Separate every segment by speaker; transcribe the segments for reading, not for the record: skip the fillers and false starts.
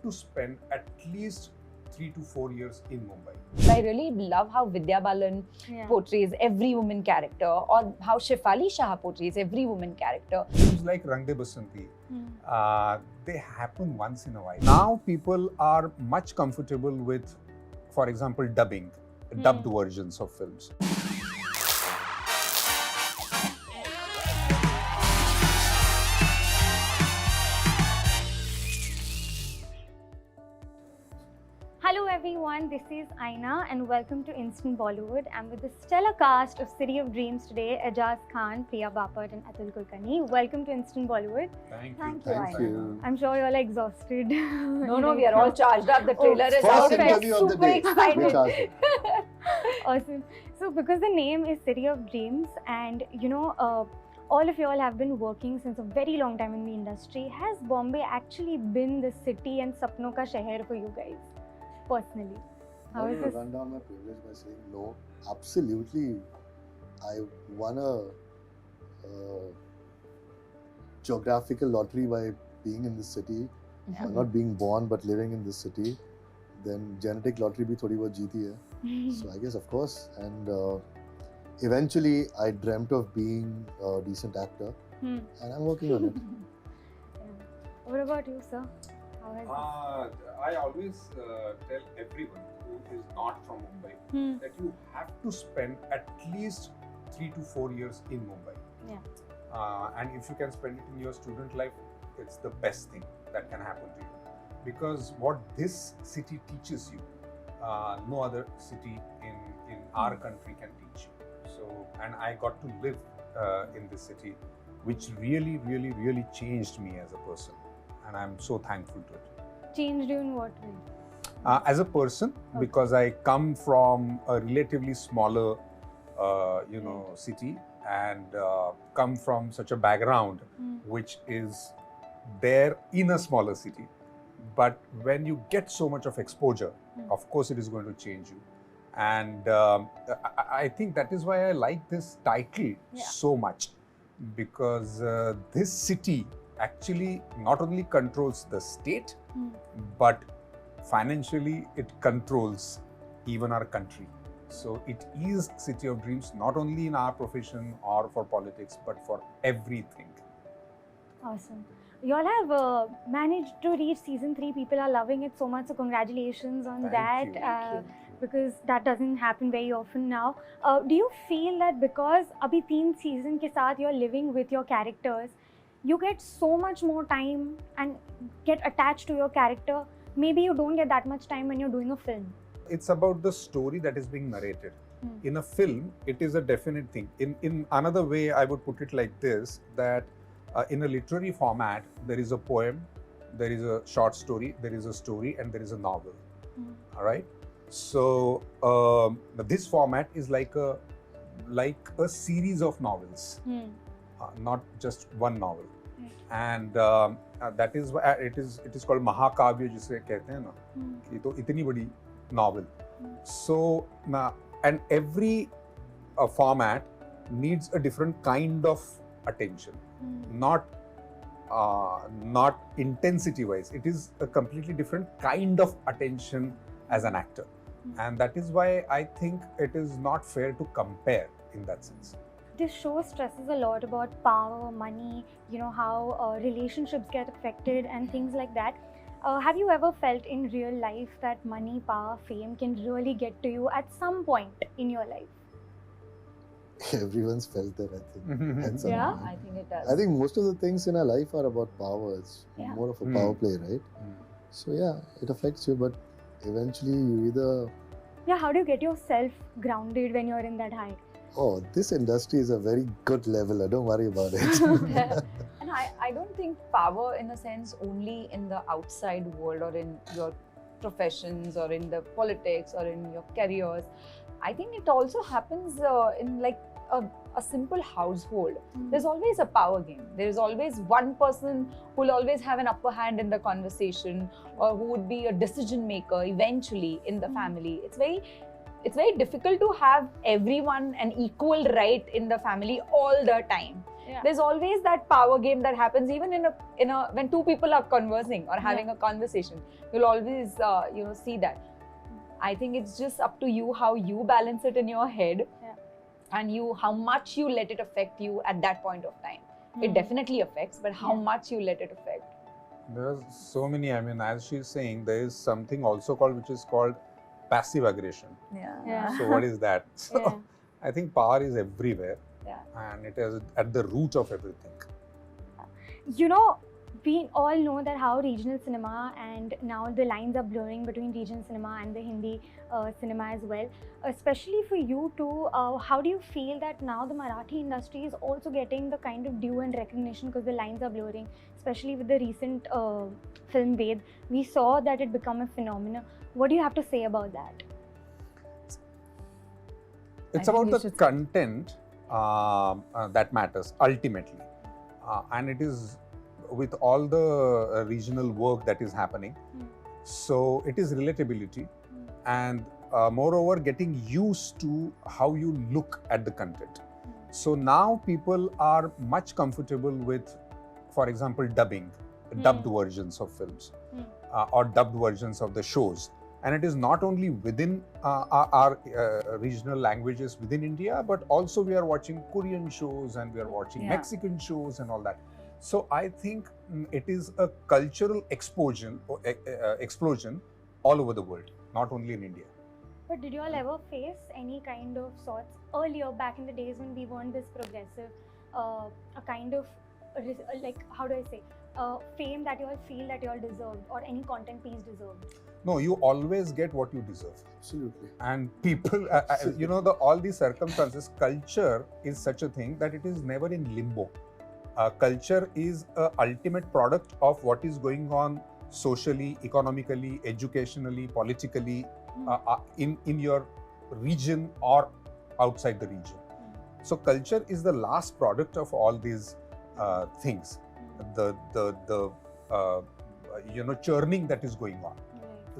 Speaker 1: to spend at least 3 to 4 years in Mumbai.
Speaker 2: I really love how Vidya Balan portrays every woman character, or how Shefali Shah portrays every woman character.
Speaker 1: Films like Rang De Basanti, they happen once in a while. Now people are much comfortable with, for example, dubbed versions of films.
Speaker 3: Hello everyone, this is Aina and welcome to Instant Bollywood. I'm with the stellar cast of City of Dreams today, Eijaz Khan, Priya Bapat and Atul Kulkarni. Welcome to Instant Bollywood.
Speaker 1: Thank
Speaker 2: Thank
Speaker 1: you.
Speaker 3: I'm sure you're all exhausted.
Speaker 2: No, we are all charged up. The trailer is
Speaker 4: First
Speaker 2: out.
Speaker 4: interview of the
Speaker 2: Super
Speaker 4: day.
Speaker 2: excited.
Speaker 4: We charged it.
Speaker 3: Awesome. So because the name is City of Dreams and all of you all have been working since a very long time in the industry, has Bombay actually been the city and sapno ka shehar for you guys? Personally, how is this?
Speaker 4: Run down my privilege by saying no. Absolutely, I won a geographical lottery by being in this city. Not being born, but living in this city. Then genetic lottery bhi thodi bahut jeeti hai. So I guess of course. And eventually, I dreamt of being a decent actor, and I'm working on it.
Speaker 3: What about you, sir? How has this?
Speaker 1: I always tell everyone who is not from Mumbai that you have to spend at least 3 to 4 years in Mumbai.
Speaker 3: Yeah.
Speaker 1: And if you can spend it in your student life, it's the best thing that can happen to you. Because what this city teaches you, no other city in our country can teach you. So, and I got to live in this city, which really changed me as a person. And I'm so thankful to it.
Speaker 3: Changed you in what way?
Speaker 1: As a person, because I come from a relatively smaller, city, and come from such a background which is there in a smaller city. But when you get so much of exposure, of course it is going to change you. And I think that is why I like this title so much, because this city actually not only controls the state, but financially it controls even our country. So it is City of Dreams, not only in our profession or for politics, but for everything.
Speaker 3: Awesome. You all have managed to reach season 3. People are loving it so much. So congratulations on
Speaker 1: Thank
Speaker 3: that.
Speaker 1: you.
Speaker 3: Because that doesn't happen very often now. Do you feel that because abhi 3 season ke saath you're living with your characters, you get so much more time and get attached to your character? Maybe you don't get that much time when you're doing a film.
Speaker 1: It's about the story that is being narrated. In a film, it is a definite thing. In another way, I would put it like this, that in a literary format, there is a poem, there is a short story, there is a story, and there is a novel. All right? So this format is like a series of novels, not just one novel. And that is why it is called Mahakavya, जिसे कहते हैं ना, कि तो इतनी बड़ी novel. So and every format needs a different kind of attention, not intensity wise. It is a completely different kind of attention as an actor. And that is why I think it is not fair to compare in that sense.
Speaker 3: This show stresses a lot about power, money, how relationships get affected and things like that. Have you ever felt in real life that money, power, fame can really get to you at some point in your life?
Speaker 4: Everyone's felt that, I think. At some
Speaker 3: Yeah?
Speaker 4: point.
Speaker 2: I think it does.
Speaker 4: I think most of the things in our life are about power. It's more of a power play, right? So yeah, it affects you, but eventually you either...
Speaker 3: Yeah, how do you get yourself grounded when you're in that high?
Speaker 4: Oh, this industry is a very good leveler. Don't worry about it.
Speaker 2: And I don't think power, in a sense, only in the outside world or in your professions or in the politics or in your careers. I think it also happens in like a simple household. There's always a power game. There is always one person who will always have an upper hand in the conversation, or who would be a decision maker eventually in the family. It's very difficult to have everyone an equal right in the family all the time. Yeah. There's always that power game that happens even in a when two people are conversing or having a conversation. You'll always see that. I think it's just up to you how you balance it in your head, and how much you let it affect you at that point of time. It definitely affects, but how much you let it affect.
Speaker 1: There's so many. I mean, as she's saying, there is something also which is called passive aggression. So what is that? So I think power is everywhere, and it is at the root of everything.
Speaker 3: You know, we all know that how regional cinema, and now the lines are blurring between regional cinema and the Hindi cinema as well. Especially for you too, how do you feel that now the Marathi industry is also getting the kind of due and recognition because the lines are blurring? Especially with the recent film Ved, we saw that it become a phenomenon. What do you have to say about that?
Speaker 1: It's about the content that matters ultimately, and it is with all the regional work that is happening. So it is relatability, and moreover getting used to how you look at the content. So now people are much comfortable with, for example, dubbed versions of films or dubbed versions of the shows. And it is not only within our regional languages within India, but also we are watching Korean shows and we are watching Mexican shows and all that. So I think it is a cultural explosion all over the world, not only in India.
Speaker 3: But did you all ever face any kind of sorts earlier, back in the days when we weren't this progressive, a kind of like, how do I say, fame that you all feel that you all deserved, or any content piece deserved?
Speaker 1: No, you always get what you deserve.
Speaker 4: Absolutely.
Speaker 1: And people, all these circumstances, culture is such a thing that it is never in limbo. Culture is an ultimate product of what is going on socially, economically, educationally, politically, in your region or outside the region. So culture is the last product of all these things, the churning that is going on.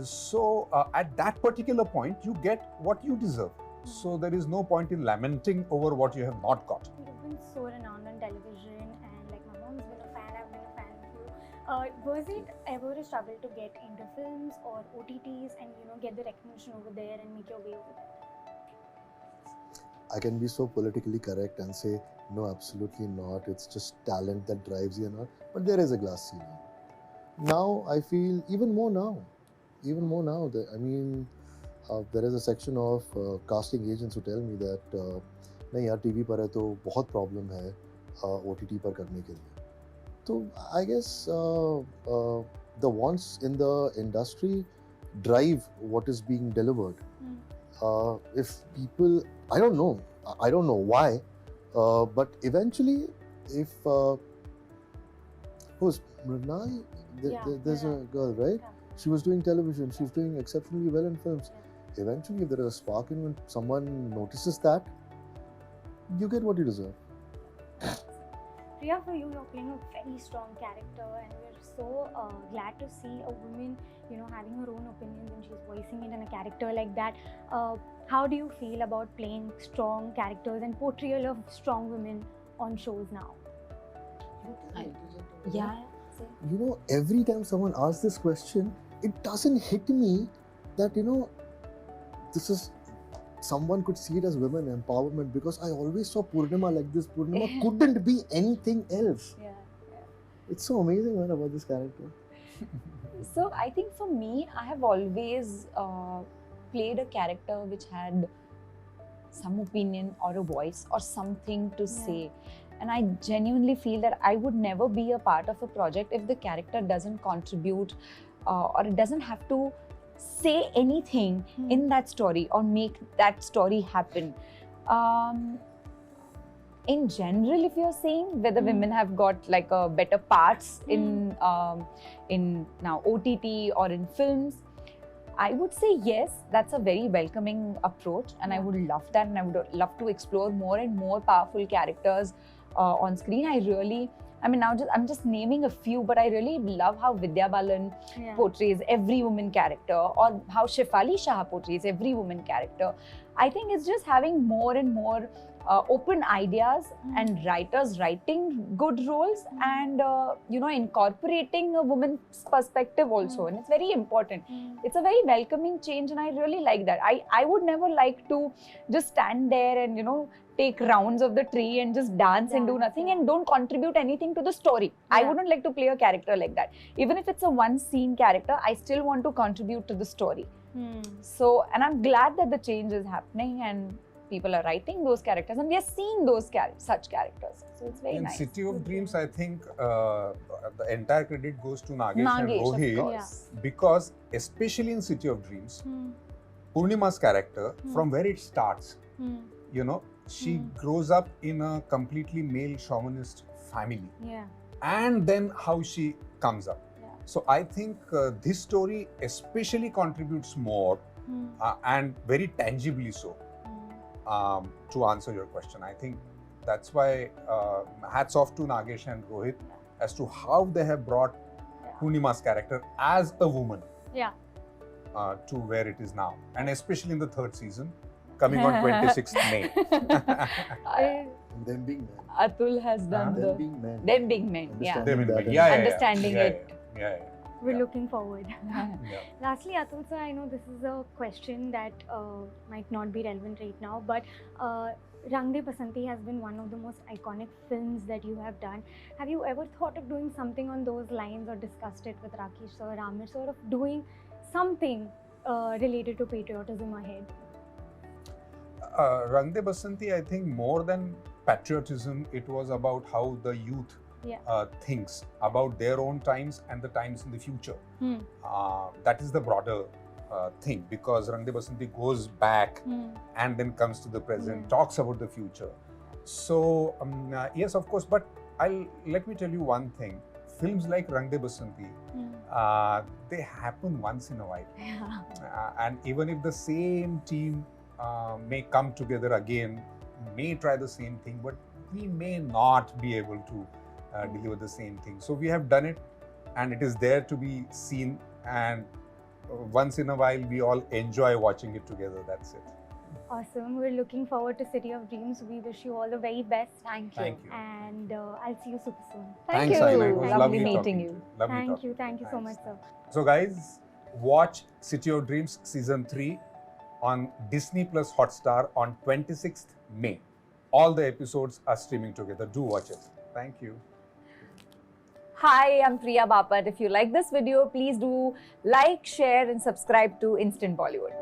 Speaker 1: So at that particular point, you get what you deserve. So there is no point in lamenting over what you have not got.
Speaker 3: You've been so renowned on television, and like my mom's been a fan, I've been a fan of you. Was it ever a struggle to get into films or OTTs and get the recognition over there and make your way over there?
Speaker 4: I can be so politically correct and say, no, absolutely not. It's just talent that drives you and all. But there is a glass ceiling. Now I feel even more now. That, I mean, there is a section of casting agents who tell me that नहीं यार TV पर है तो बहुत problem है OTT पर करने के लिए. So I guess the wants in the industry drive what is being delivered. If people, I don't know why, but eventually, if who's Mrinai? There's a girl, right? She was doing television. She's doing exceptionally well in films. Eventually, if there is a spark in when someone notices that, you get what you deserve.
Speaker 3: Priya, for you, you're playing a very strong character, and we're so glad to see a woman, having her own opinions and she's voicing it in a character like that. How do you feel about playing strong characters and portrayal of strong women on shows now?
Speaker 4: Every time someone asks this question, it doesn't hit me that, this is, someone could see it as women empowerment, because I always saw Purnima like this. Purnima couldn't be anything else. It's so amazing, man, about this character.
Speaker 2: So I think for me, I have always played a character which had some opinion or a voice or something to say. And I genuinely feel that I would never be a part of a project if the character doesn't contribute or it doesn't have to say anything in that story or make that story happen. In general, if you're saying whether women have got like a better parts in now OTT or in films, I would say yes, that's a very welcoming approach, and I would love that, and I would love to explore more and more powerful characters on screen. I'm just naming a few, but I really love how Vidya Balan portrays every woman character, or how Shefali Shah portrays every woman character. I think it's just having more and more open ideas and writers writing good roles and incorporating a woman's perspective also, and it's very important. It's a very welcoming change, and I really like that. I would never like to just stand there and take rounds of the tree and just dance and do nothing and don't contribute anything to the story. I wouldn't like to play a character like that. Even if it's a one scene character, I still want to contribute to the story. So, and I'm glad that the change is happening and people are writing those characters and we are seeing those such characters. So it's very nice.
Speaker 1: In City of Dreams, I think the entire credit goes to Nagesh and
Speaker 2: Of
Speaker 1: Rohit,
Speaker 2: course.
Speaker 1: because especially in City of Dreams, Purnima's character, from where it starts, she grows up in a completely male chauvinist family, and then how she comes up. So I think this story especially contributes more and very tangibly so to answer your question. I think that's why hats off to Nagesh and Rohit as to how they have brought Purnima's character as a woman to where it is now, and especially in the third season coming on 26th May.
Speaker 4: And them being men.
Speaker 2: Atul has done
Speaker 4: Them being men.
Speaker 2: them being men,
Speaker 4: Understanding that and-
Speaker 3: We're looking forward.
Speaker 1: Yeah.
Speaker 3: Lastly, Atul sir, I know this is a question that might not be relevant right now, but Rang De Basanti has been one of the most iconic films that you have done. Have you ever thought of doing something on those lines or discussed it with Rakesh sir, Amir sir, of doing something related to patriotism ahead?
Speaker 1: Rang De Basanti, I think more than patriotism, it was about how the youth thinks about their own times and the times in the future. That is the broader thing, because Rang De Basanti goes back and then comes to the present, talks about the future. So yes, of course, but let me tell you one thing. Films like Rang De Basanti, they happen once in a while. And even if the same team may come together again, may try the same thing, but we may not be able to deliver the same thing. So we have done it, and it is there to be seen, and once in a while we all enjoy watching it together. That's it.
Speaker 3: Awesome. We're looking forward to City of Dreams. We wish you all the very best.
Speaker 2: Thank you.
Speaker 1: Thank you.
Speaker 3: And I'll see you super soon.
Speaker 2: Thank
Speaker 1: Thanks,
Speaker 2: you.
Speaker 1: Aina. It was
Speaker 2: Lovely
Speaker 1: lovely
Speaker 2: meeting
Speaker 1: talking
Speaker 2: you.
Speaker 1: to you. Lovely
Speaker 3: Thank
Speaker 1: talking
Speaker 3: you.
Speaker 1: to
Speaker 3: Thank you so much,
Speaker 1: Thanks.
Speaker 3: sir.
Speaker 1: So guys, watch City of Dreams Season 3 on Disney Plus Hotstar on 26th May. All the episodes are streaming together. Do watch it. Thank you.
Speaker 2: Hi, I'm Priya Bapat. If you like this video, please do like, share and subscribe to Instant Bollywood.